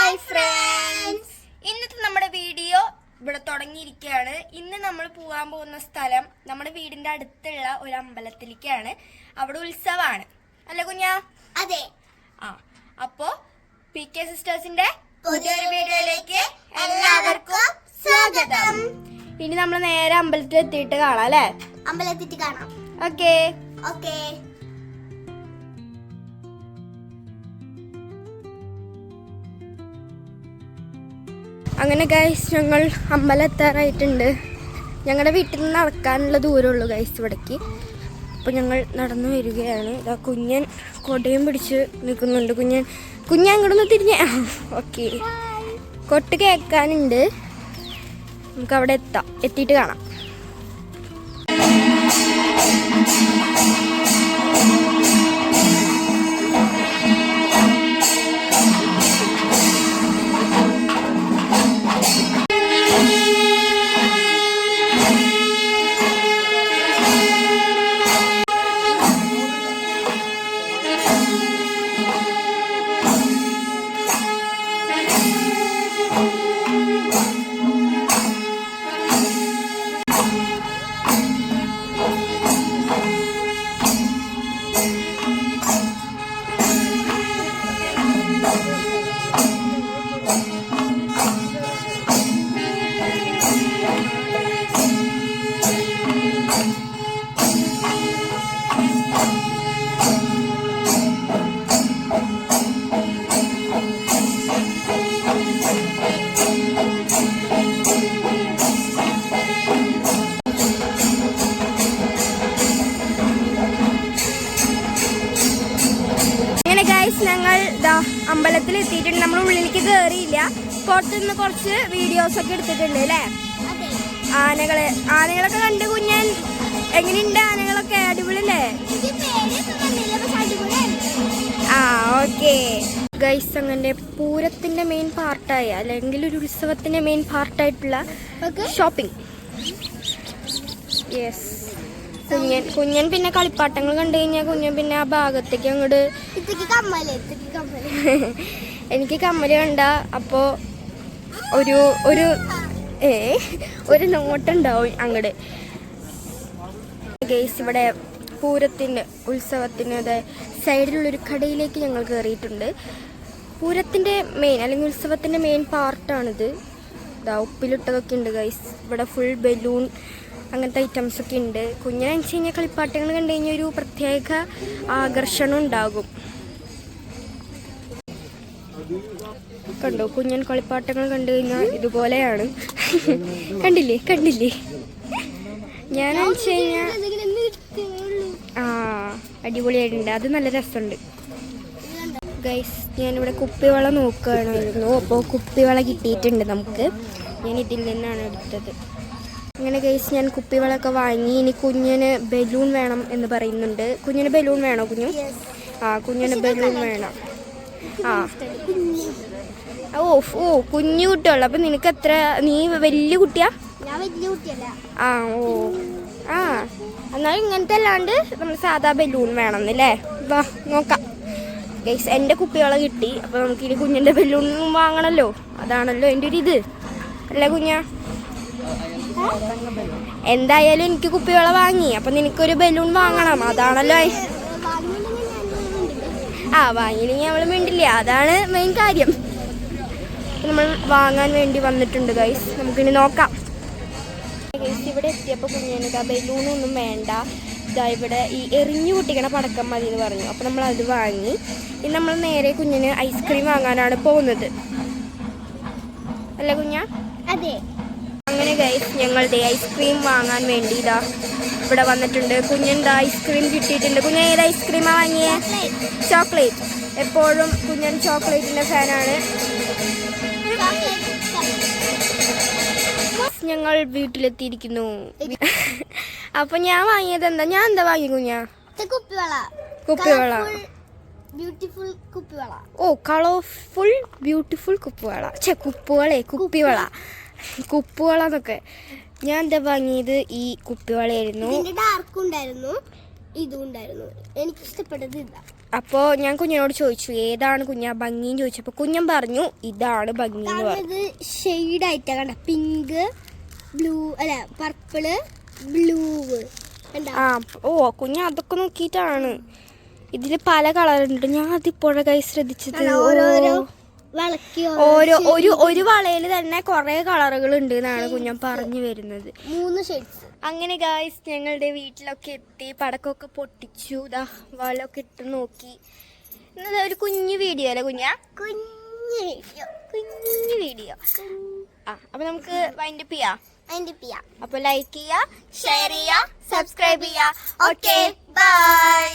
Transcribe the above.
Hi friends, ഇന്നത്തെ നമ്മുടെ video ഇവിടെ തുടങ്ങിയിരിക്കുകയാണ്. ഇന്ന് നമ്മൾ പോകാൻ പോകുന്ന സ്ഥലം നമ്മുടെ വീടിന്റെ അടുത്തുള്ള ഒരു അമ്പലത്തിലേക്കാണ്. അവിടെ ഉത്സവമാണ് അല്ലേ കുഞ്ഞാ? അതെ. അപ്പോ PK സിസ്റ്റേഴ്സിന്റെ പുതിയൊരു വീഡിയോയിലേക്ക് എല്ലാവർക്കും സ്വാഗതം. ഇനി നമ്മൾ നേരെ അമ്പലത്തിൽ എത്തിയിട്ട് കാണാം അല്ലേ? അമ്പലത്തിൽ കാണാം. ഓക്കേ. അങ്ങനെ ഗൈസ്, ഞങ്ങൾ അമ്പലം എത്താറായിട്ടുണ്ട്. ഞങ്ങളുടെ വീട്ടിൽ നിന്ന് നടക്കാനുള്ള ദൂരമുള്ളൂ ഗൈസ് ഇവിടേക്ക്. അപ്പോൾ ഞങ്ങൾ നടന്നു വരികയാണ്. ഇതാ കുഞ്ഞൻ കൊടയും പിടിച്ച് നിൽക്കുന്നുണ്ട്. കുഞ്ഞൻ അങ്ങോട്ടൊന്ന് തിരിഞ്ഞ. ഓക്കെ, കൊട്ട് കേൾക്കാനുണ്ട്. നമുക്ക് അവിടെ എത്തിയിട്ട് കാണാം. ഞങ്ങൾ അമ്പലത്തിൽ എത്തിയിട്ടുണ്ട്. നമ്മൾ ഉള്ളിലേക്ക് കയറിയില്ല. പുറത്തുനിന്ന് കുറച്ച് വീഡിയോസ് ഒക്കെ എടുത്തിട്ടുണ്ട് അല്ലേ? ആനകളൊക്കെ കണ്ട് കുഞ്ഞൻ എങ്ങനെയുണ്ട്? ആനകളൊക്കെ അടിപൊളിയല്ലേ? ഓക്കെ ഗൈസ്, അങ്ങനെ പൂരത്തിന്റെ മെയിൻ പാർട്ടായ അല്ലെങ്കിൽ ഒരു ഉത്സവത്തിന്റെ മെയിൻ പാർട്ടായിട്ടുള്ള ഷോപ്പിംഗ്. യെസ്, കുഞ്ഞൻ പിന്നെ കളിപ്പാട്ടങ്ങൾ കണ്ടു കഴിഞ്ഞാൽ കുഞ്ഞൻ പിന്നെ ആ ഭാഗത്തേക്ക് അങ്ങോട്ട് എനിക്ക് കമ്മല് കണ്ട അപ്പോ ഒരു നോട്ടുണ്ടാവും അങ്ങോട്ട്. ഗൈസ്, ഇവിടെ പൂരത്തിന്റെ ഉത്സവത്തിന് സൈഡിലുള്ളൊരു കടയിലേക്ക് ഞങ്ങൾ കയറിയിട്ടുണ്ട്. പൂരത്തിന്റെ മെയിൻ അല്ലെങ്കിൽ ഉത്സവത്തിന്റെ മെയിൻ പാർട്ടാണിത്. ഉപ്പിലിട്ടതൊക്കെ ഉണ്ട് ഗൈസ്. ഇവിടെ ഫുൾ ബലൂൺ അങ്ങനത്തെ ഐറ്റംസ് ഒക്കെ ഉണ്ട്. കുഞ്ഞിനെന്ന് കഴിഞ്ഞാൽ കളിപ്പാട്ടങ്ങൾ കണ്ടു കഴിഞ്ഞാൽ ഒരു പ്രത്യേക ആകർഷണം ഉണ്ടാകും. കണ്ടോ, കുഞ്ഞൻ കളിപ്പാട്ടങ്ങൾ കണ്ടു കഴിഞ്ഞാൽ ഇതുപോലെയാണ്. കണ്ടില്ലേ? ഞാനെന്ന് വെച്ച് കഴിഞ്ഞാൽ അടിപൊളിയായിട്ടുണ്ട്. അത് നല്ല രസമുണ്ട് ഗൈസ്. ഞാനിവിടെ കുപ്പിവള നോക്കുകയായിരുന്നു. അപ്പോൾ കുപ്പിവള കിട്ടിയിട്ടുണ്ട് നമുക്ക്. ഞാൻ ഇതിൽ നിന്നാണ് എടുത്തത്. അങ്ങനെ ഗൈസ്, ഞാൻ കുപ്പിവളൊക്കെ വാങ്ങി. ഇനി കുഞ്ഞിന് ബലൂൺ വേണം എന്ന് പറയുന്നുണ്ട്. കുഞ്ഞിന് ബലൂൺ വേണോ കുഞ്ഞു? കുഞ്ഞിന് ബലൂൺ വേണം. കുഞ്ഞു കുട്ടിയുള്ളു. അപ്പൊ നിനക്ക് എത്ര? നീ വലിയ കുട്ടിയാ? എന്നാലും ഇങ്ങനത്തെ അല്ലാണ്ട് നമ്മൾ സാധാ ബലൂൺ വേണം എന്നല്ലേ? വാ നോക്കാം ഗൈസ്. എൻ്റെ കുപ്പിവള കിട്ടി. അപ്പൊ നമുക്ക് ഇനി കുഞ്ഞിന്റെ ബലൂൺ വാങ്ങണല്ലോ. അതാണല്ലോ എൻ്റെ ഒരു ഇത് അല്ലേ കുഞ്ഞാ? എന്തായാലും എനിക്ക് കുപ്പിവള വാങ്ങി. അപ്പൊ നിനക്കൊരു ബലൂൺ വാങ്ങണം. അതാണല്ലോ. വാങ്ങിയില്ലെങ്കിൽ അവള് വേണ്ടില്ല. അതാണ് മെയിൻ കാര്യം. നമ്മൾ വാങ്ങാൻ വേണ്ടി വന്നിട്ടുണ്ട് ഗൈസ്. നമുക്കിനി നോക്കാം ഗൈസ്. ഇവിടെ എത്തിയപ്പോൾ കുഞ്ഞിന് ബലൂണൊന്നും വേണ്ട, ഇവിടെ ഈ എറിഞ്ഞു പൊട്ടിക്കണ പടക്കം മതി എന്ന് പറഞ്ഞു. അപ്പോൾ നമ്മൾ അത് വാങ്ങി. ഇനി നമ്മൾ നേരെ കുഞ്ഞിന് ഐസ്ക്രീം വാങ്ങാനാണ് പോകുന്നത് അല്ലേ കുഞ്ഞാ? അതെ. അങ്ങനെ ഗൈസ്, ഞങ്ങളുടെ ഐസ്ക്രീം വാങ്ങാൻ വേണ്ടി ഇവിടെ വന്നിട്ടുണ്ട്. കുഞ്ഞിൻ്റെ ഐസ്ക്രീം കിട്ടിയിട്ടുണ്ട്. കുഞ്ഞൻ ഏത് ഐസ്ക്രീമാ വാങ്ങിയേ? ചോക്ലേറ്റ്. എപ്പോഴും കുഞ്ഞൻ ചോക്ലേറ്റിന്റെ ഫാനാണ്. ഞങ്ങൾ വീട്ടിലെത്തിയിരിക്കുന്നു. അപ്പൊ ഞാൻ വാങ്ങിയത് എന്താ? ഞാൻ എന്താ വാങ്ങി കുഞ്ഞാ? കുപ്പിവള. ബ്യൂട്ടിഫുൾ കുപ്പിവള. കളർഫുൾ ബ്യൂട്ടിഫുൾ കുപ്പിവള. കുപ്പിവള എന്നൊക്കെ. ഞാൻ എന്താ വാങ്ങിയത്? ഈ കുപ്പിവളയായിരുന്നു. ഡാർക്ക് ഉണ്ടായിരുന്നു, ഇതും ഉണ്ടായിരുന്നു. എനിക്ക് ഇഷ്ടപ്പെട്ടത് ഇതാ. അപ്പോൾ ഞാൻ കുഞ്ഞിനോട് ചോദിച്ചു ഏതാണ് കുഞ്ഞാ ഭംഗിന്ന് ചോദിച്ചപ്പോൾ കുഞ്ഞൻ പറഞ്ഞു ഇതാണ് ഭംഗി എന്ന് പറഞ്ഞു. ഇത് ഷെയ്ഡ് ആയിട്ടാ കണ്ട, പിങ്ക് ബ്ലൂ അല്ല പർപ്പിള് ബ്ലൂ. ആ ഓ കുഞ്ഞ അതൊക്കെ നോക്കിയിട്ടാണ്. ഇതിൽ പല കളറുണ്ട്. ഞാൻ അതിപ്പോഴെ കൈ ശ്രദ്ധിച്ചത്. ഓരോരോ ഒരു വളയിൽ തന്നെ കുറെ കളറുകൾ ഉണ്ട് എന്നാണ് കുഞ്ഞൻ പറഞ്ഞു വരുന്നത്. 3 ഷെയ്ഡ്സ്. അങ്ങനെ ഗായ്സ് ഞങ്ങളുടെ വീട്ടിലൊക്കെ എത്തി, പടക്കമൊക്കെ പൊട്ടിച്ചു, ഇതാ വളമൊക്കെ ഇട്ട് നോക്കി. ഇന്നത് ഒരു കുഞ്ഞു വീഡിയോ അല്ലേ കുഞ്ഞ? കുഞ്ഞു വീഡിയോ. അപ്പൊ നമുക്ക് വൈൻഡപ്പ് ചെയ്യാം. അപ്പൊ ലൈക്ക് ചെയ്യാ, ഷെയർ ചെയ്യാ, സബ്സ്ക്രൈബ് ചെയ്യാ. Okay bye.